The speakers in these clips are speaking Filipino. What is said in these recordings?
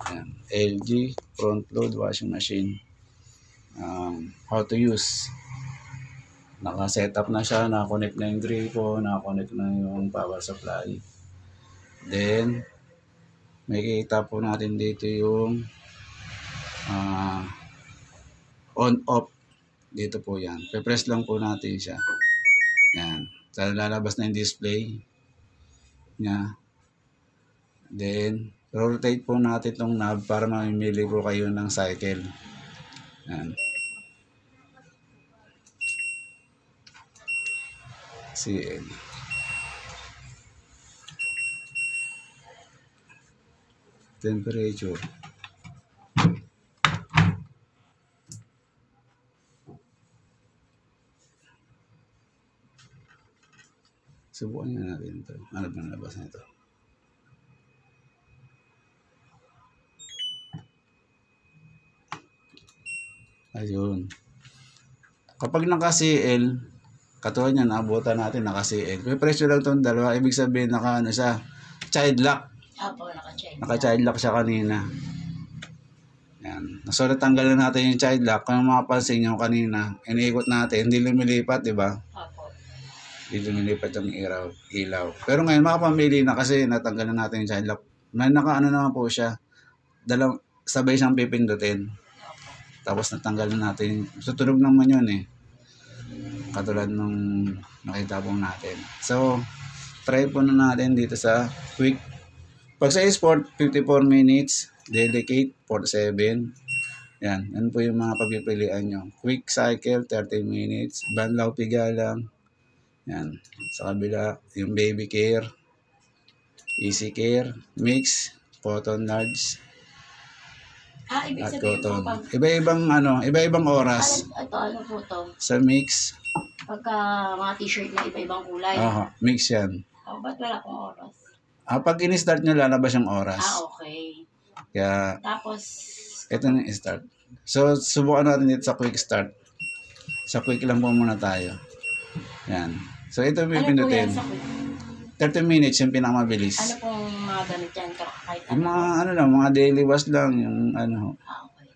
Ayan. LG front load washing machine. How to use. Naka-setup na siya, naka-connect na yung gripo, naka-connect na yung power supply. Then, makikita po natin dito yung on-off. Dito po yan. Pe-press lang po natin siya. Yan. So, lalabas na yung display niya. Then, rotate po natin itong knob para mamimili po kayo ng cycle. Yan. CL. Temperature. Subukan nga natin ito. Ano ba nalabas na ito? Ayun. Kapag naka-CL, katulad yan, naabutan natin naka-CL. May presyo lang itong dalawa. Ibig sabihin, naka-ano siya, child lock. Opo, naka-child. Naka-child lock siya kanina. Yan. So, natanggal na natin yung child lock. Kung mapapansin nyo kanina, iniikot natin, hindi lumilipat, di ba? Opo. Hindi lumilipat yung ilaw. Pero ngayon, makapamili na kasi natanggal na natin yung child lock. May naka-ano naman po siya. Sabay siyang pipindutin. Tapos natanggal na natin. Sutunog naman yun eh. Katulad nung nakita po natin. So, try po na natin dito sa quick. Pag sa sport, 54 minutes. Delicate, 47. Yan. Yan po yung mga pagpipilian nyo. Quick cycle, 30 minutes. Banlaw pigalang. Yan. Sa kabila, yung baby care. Easy care. Mix. Cotton large. Ibig At sabihin po cotton. pag... Iba-ibang oras. Ano po to? Sa mix. Pagka mga t-shirt na iba-ibang kulay. Mix yan. Ba't wala akong oras? Pag in-start nyo, lalabas yung oras. Okay. Kaya, Tapos, ito na yung start. So, subukan natin dito sa quick start. Sa quick lang po muna tayo. Yan. So, ito yung ano po yan pipindutin. sa quick? 30 minutes yung pinakamabilis. Ano pong mga gamit yan? Kahit Yung ano? mga daily wash lang. Yung Okay.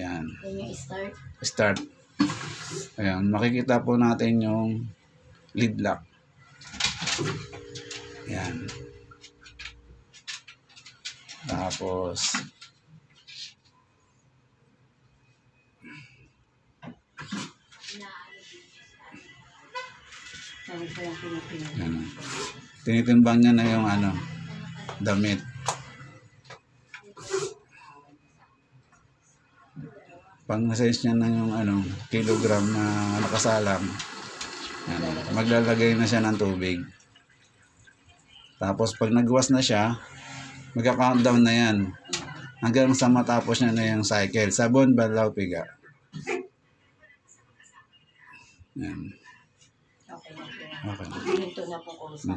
Yan. Yan yung start. Start. Ayan. Makikita po natin yung lead lock. Yan. Tapos, Ano po yung pinipinili? yan. Tinitimbang niya na yung damit. Pag na-sense niya na yung kilogram na nakasalang, maglalagay na siya ng tubig. Tapos pag nagwas na siya, magka-countdown na yan. Hanggang sa matapos niya na yung cycle. Sabon, banlaw, piga. Yan. Okay. Okay. Hinto na po ko sa...